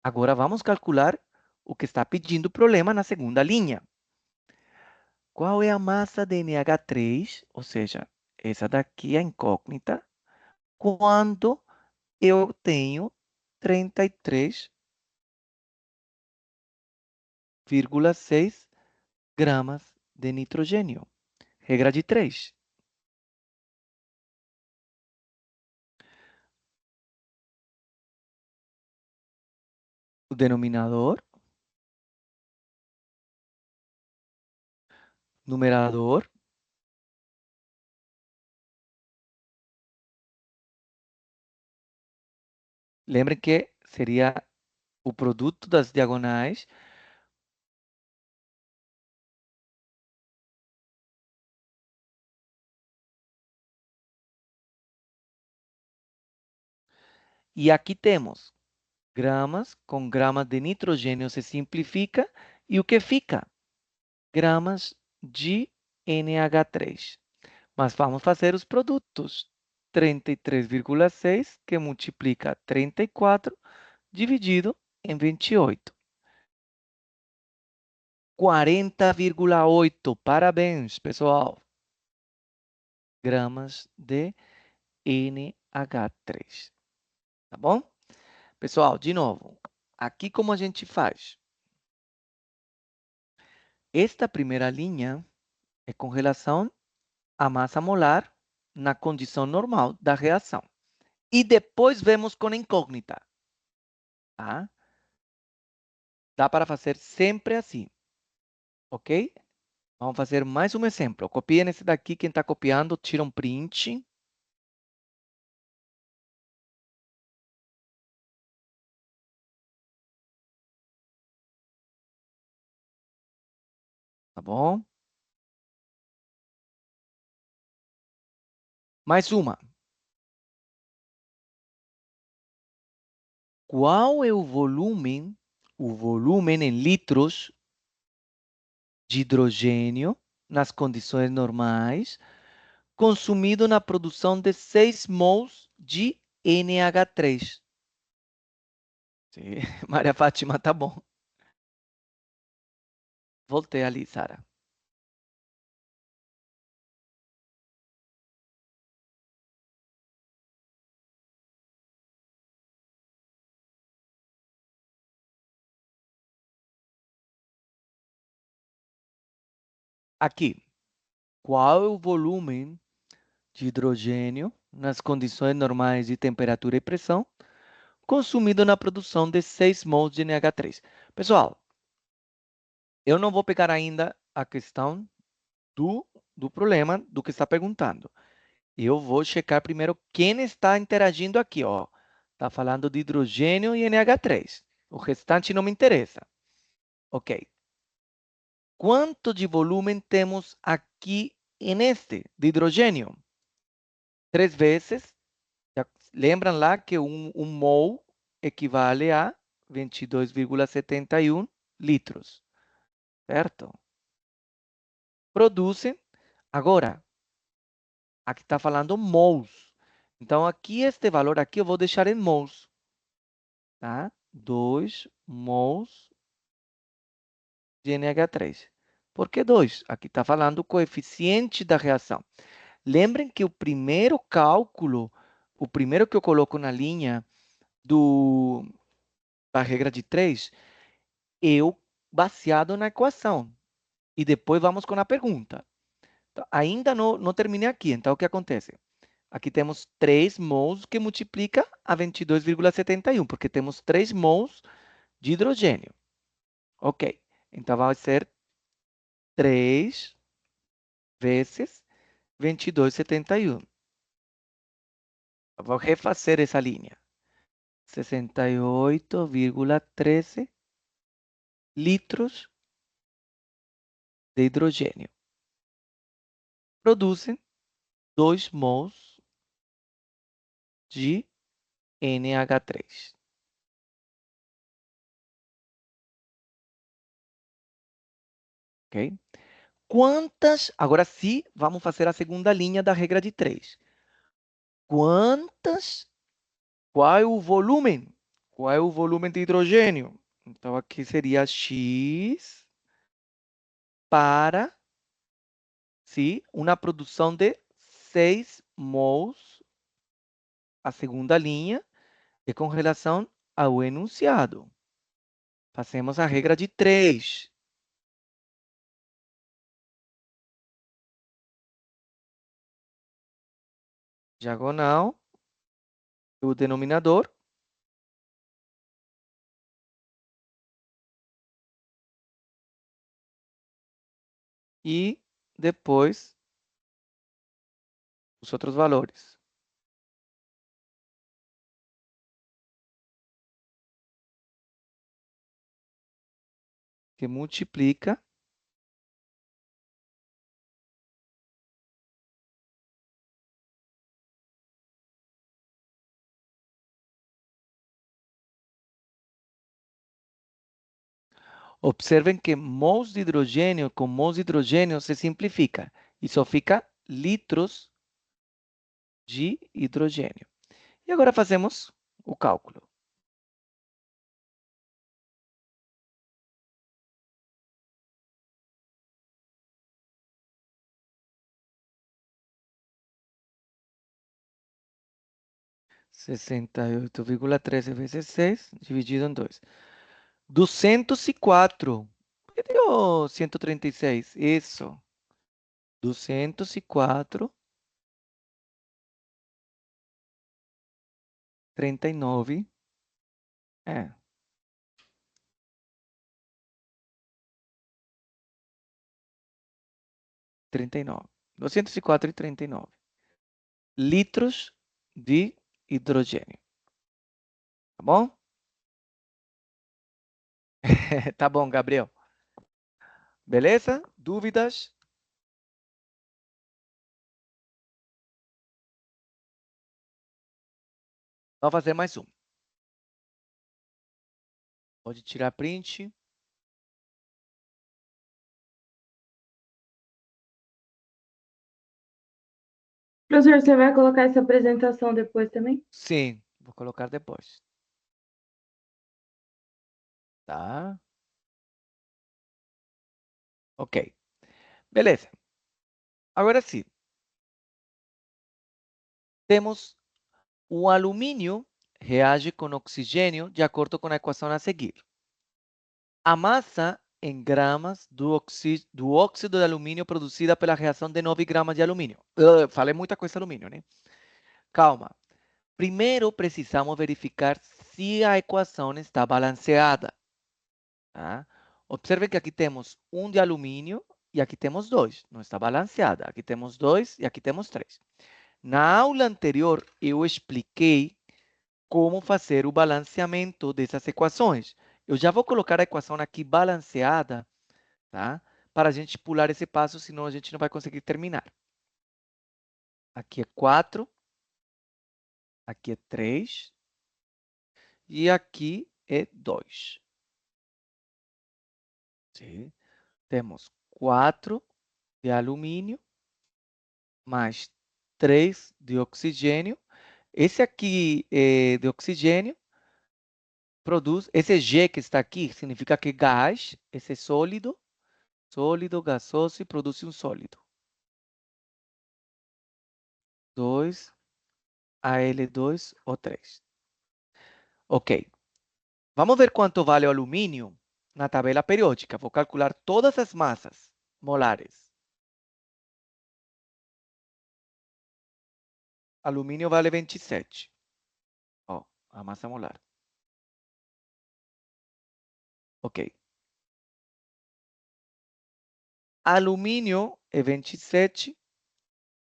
Agora vamos calcular o que está pedindo o problema na segunda linha. Qual é a massa de NH3? Ou seja, essa daqui é a incógnita, quando eu tenho 33,6 gramas de nitrogênio. Regra de 3. O denominador, numerador, lembrem que seria o produto das diagonais e aqui temos gramas com gramas de nitrogênio se simplifica e o que fica? Gramas de NH3. Mas vamos fazer os produtos. 33,6 que multiplica 34 dividido em 28. 40,8. Parabéns, pessoal. Gramas de NH3. Tá bom? Pessoal, de novo, aqui como a gente faz? Esta primeira linha é com relação à massa molar na condição normal da reação. E depois vemos com incógnita. Tá? Dá para fazer sempre assim. Ok? Vamos fazer mais um exemplo. Copiem esse daqui. Quem está copiando, tira um print. Tá bom? Mais uma. Qual é o volume em litros de hidrogênio nas condições normais consumido na produção de 6 mols de NH3? Sim. Maria Fátima, tá bom. Voltei ali, Sara. Aqui. Qual é o volume de hidrogênio nas condições normais de temperatura e pressão consumido na produção de 6 mols de NH3? Pessoal, eu não vou pegar ainda a questão do problema do que está perguntando. Eu vou checar primeiro quem está interagindo aqui, ó. Está falando de hidrogênio e NH3. O restante não me interessa. Ok. Quanto de volume temos aqui neste de hidrogênio? 3 vezes. Lembram lá que um mol equivale a 22,71 litros. Certo? Produzem. Agora, aqui está falando mols. Então, aqui este valor aqui eu vou deixar em mols. Tá? 2 mols de NH3. Por que 2? Aqui está falando o coeficiente da reação. Lembrem que o primeiro cálculo, o primeiro que eu coloco na linha da regra de 3, eu baseado na equação. E depois vamos com a pergunta. Então, ainda não terminei aqui. Então, o que acontece? Aqui temos 3 mols que multiplica a 22,71, porque temos 3 mols de hidrogênio. Ok. Então, vai ser 3 vezes 22,71. Vou refazer essa linha. 68,13 litros de hidrogênio. Produzem 2 mols de NH3. Ok? Agora sim, vamos fazer a segunda linha da regra de 3. Qual é o volume? Qual é o volume de hidrogênio? Então, aqui seria X para, sim, uma produção de 6 mols, a segunda linha, é com relação ao enunciado. Fazemos a regra de 3. Diagonal, o denominador. E depois os outros valores. Que multiplica observem que mols de hidrogênio com mols de hidrogênio se simplifica e só fica litros de hidrogênio. E agora fazemos o cálculo. 68,13 vezes 6, dividido em 2. 204. Por que deu 136? Isso. 204, 39. É. 39. 204,39 litros de hidrogênio. Tá bom? Tá bom, Gabriel. Beleza? Dúvidas? Vou fazer mais um. Pode tirar print. Professor, você vai colocar essa apresentação depois também? Sim, vou colocar depois. Tá? Ok. Beleza. Agora sim. Temos o alumínio reage com oxigênio de acordo com a equação a seguir. A massa em gramas do óxido de alumínio produzida pela reação de 9 gramas de alumínio. Falei muita coisa de alumínio, né? Calma. Primeiro, precisamos verificar se a equação está balanceada. Tá? Observe que aqui temos um de alumínio e aqui temos 2. Não está balanceada. Aqui temos 2 e aqui temos 3. Na aula anterior, eu expliquei como fazer o balanceamento dessas equações. Eu já vou colocar a equação aqui balanceada, tá? Para a gente pular esse passo, senão a gente não vai conseguir terminar. Aqui é 4, aqui é 3 e aqui é 2. Sim. Temos 4 de alumínio mais 3 de oxigênio. Esse aqui de oxigênio produz, esse G que está aqui significa que gás, esse é sólido, gasoso e produz um sólido. 2, Al2O3. Ok. Vamos ver quanto vale o alumínio na tabela periódica. Vou calcular todas as massas molares. Alumínio vale 27. Ó, a massa molar. Ok. Alumínio é 27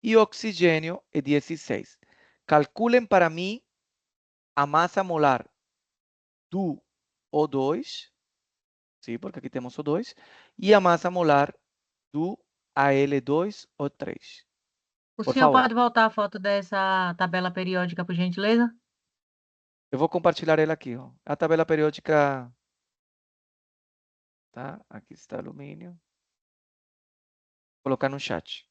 e oxigênio é 16. Calculem para mim a massa molar do O2, sim, porque aqui temos O2, e a massa molar do Al2O3. O Por senhor favor. pode voltar a foto dessa tabela periódica, por gentileza? Eu vou compartilhar ela aqui, ó. A tabela periódica, tá? Aqui está alumínio. Vou colocar no chat.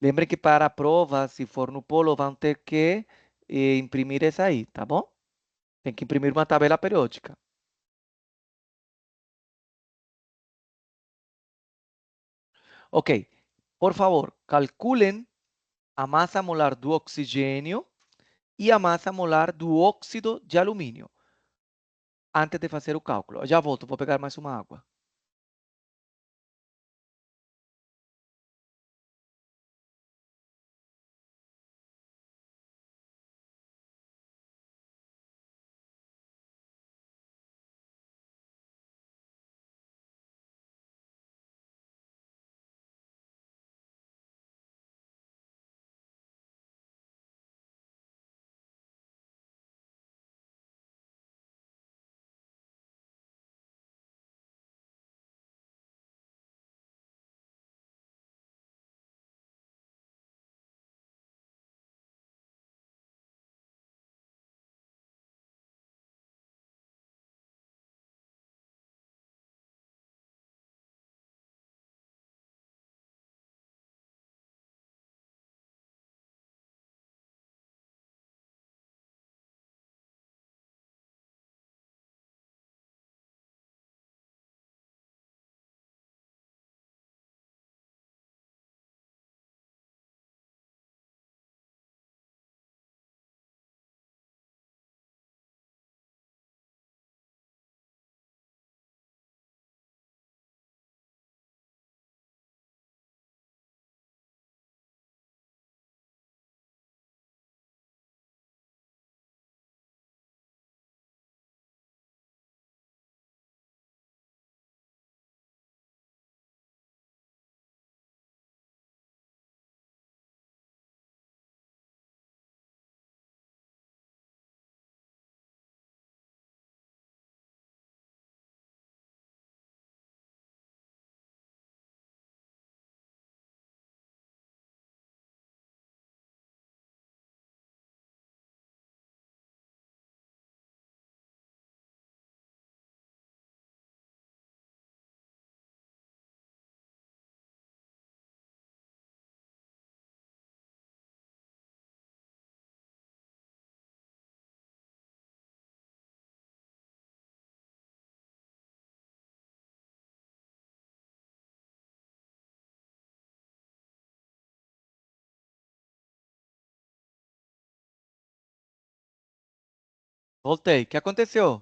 Lembre que para a prova, se for no polo, vão ter que imprimir essa aí, tá bom? Tem que imprimir uma tabela periódica. Ok. Por favor, calculem a massa molar do oxigênio e a massa molar do óxido de alumínio antes de fazer o cálculo. Eu já volto, vou pegar mais uma água. Voltei. O que aconteceu?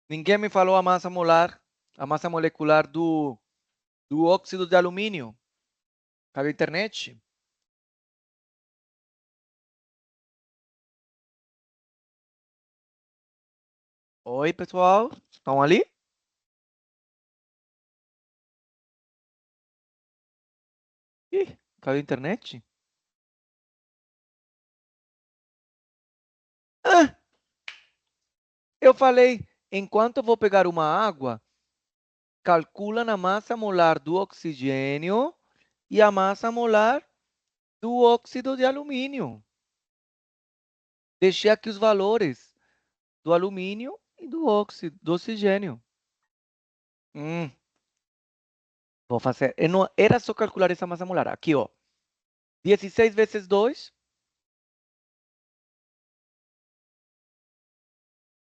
Ninguém me falou a massa molar, a massa molecular do óxido de alumínio. Cadê a internet? Oi, pessoal. Estão ali? Ih, cadê a internet? Ah, eu falei, enquanto eu vou pegar uma água, calcula na massa molar do oxigênio e a massa molar do óxido de alumínio. Deixei aqui os valores do alumínio e do óxido, do oxigênio. Vou fazer. Não, era só calcular essa massa molar. Aqui, ó. 16 vezes 2,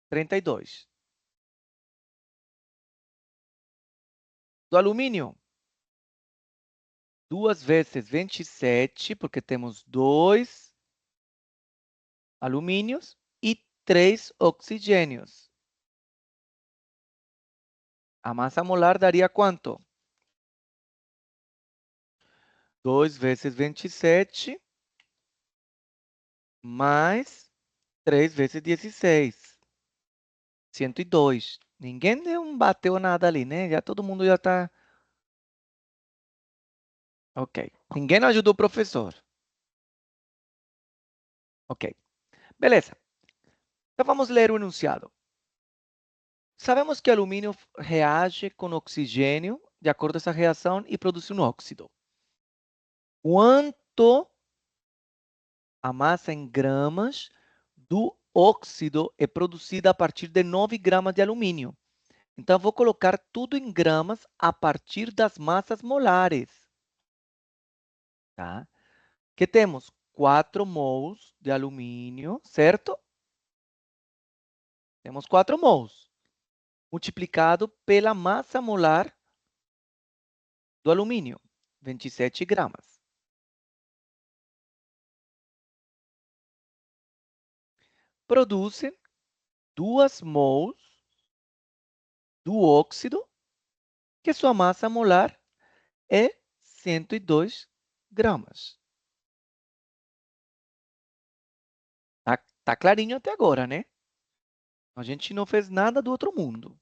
32. Do alumínio, 2 vezes 27, porque temos 2 alumínios e 3 oxigênios. A massa molar daria quanto? 2 vezes 27 mais 3 vezes 16. 102. Ninguém bateu nada ali, né? Já todo mundo já está. Ok. Ninguém ajudou o professor. Ok. Beleza. Então vamos ler o enunciado. Sabemos que alumínio reage com oxigênio de acordo com essa reação e produz um óxido. Quanto a massa em gramas do óxido é produzida a partir de 9 gramas de alumínio. Então, vou colocar tudo em gramas a partir das massas molares. Tá? Que temos 4 mols de alumínio, certo? Temos 4 mols. Multiplicado pela massa molar do alumínio, 27 gramas. Produzem 2 mols do óxido, que sua massa molar é 102 gramas. Tá clarinho até agora, né? A gente não fez nada do outro mundo.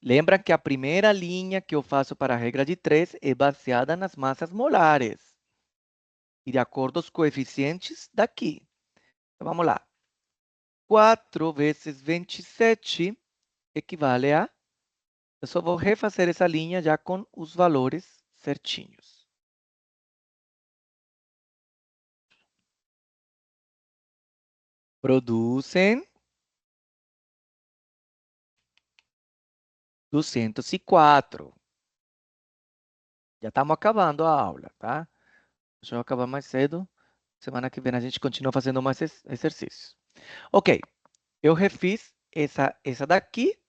Lembra que a primeira linha que eu faço para a regra de 3 é baseada nas massas molares. E de acordo com os coeficientes daqui. Então, vamos lá. 4 vezes 27 equivale a... Eu só vou refazer essa linha já com os valores certinhos. Produzem 204. Já estamos acabando a aula, tá? Deixa eu acabar mais cedo. Semana que vem a gente continua fazendo mais exercícios. Ok, eu refiz essa daqui.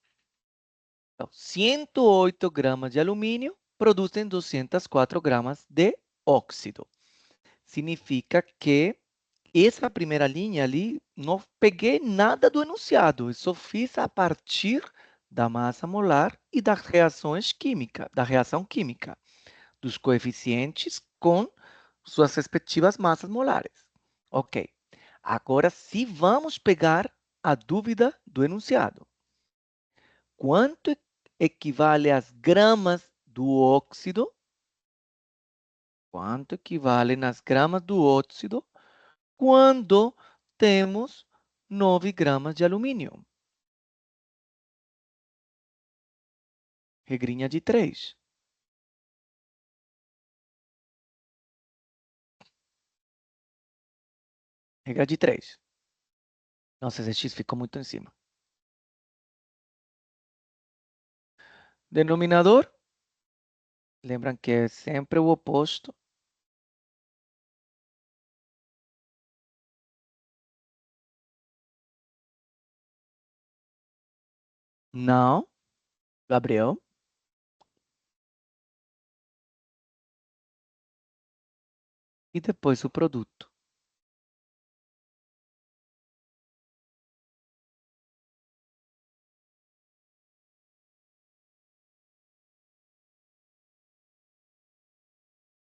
Então, 108 gramas de alumínio produzem 204 gramas de óxido. Significa que essa primeira linha ali, não peguei nada do enunciado. Eu só fiz a partir da massa molar e das reações químicas, da reação química, dos coeficientes com suas respectivas massas molares. Ok. Agora, se vamos pegar a dúvida do enunciado. Quanto equivale às gramas do óxido? Quanto equivale nas gramas do óxido quando temos 9 gramas de alumínio? Regrinha de 3. Regra de 3. Nossa, esse X ficou muito em cima. Denominador. Lembram que é sempre o oposto. Não. Gabriel. E depois o produto.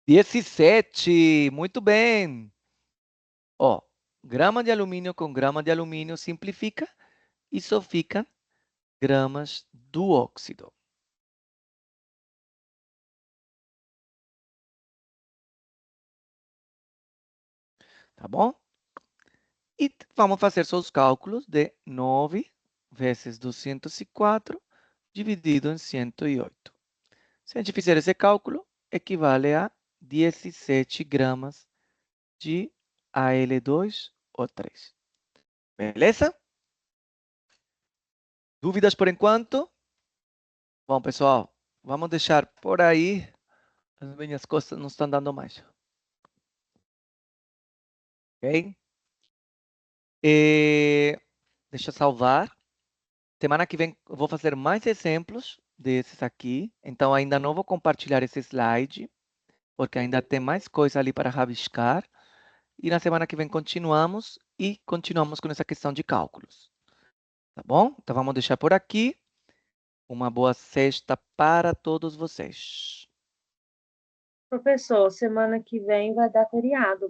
17, muito bem. Ó, grama de alumínio com grama de alumínio simplifica e só fica gramas do óxido. Tá bom? E vamos fazer só os cálculos de 9 vezes 204 dividido em 108. Se a gente fizer esse cálculo, equivale a 17 gramas de Al2O3. Beleza? Dúvidas por enquanto? Bom, pessoal, vamos deixar por aí. As minhas costas não estão dando mais. Ok? Deixa eu salvar. Semana que vem eu vou fazer mais exemplos desses aqui. Então, ainda não vou compartilhar esse slide, porque ainda tem mais coisa ali para rabiscar. E na semana que vem continuamos com essa questão de cálculos. Tá bom? Então, vamos deixar por aqui. Uma boa sexta para todos vocês. Professor, semana que vem vai dar feriado, vai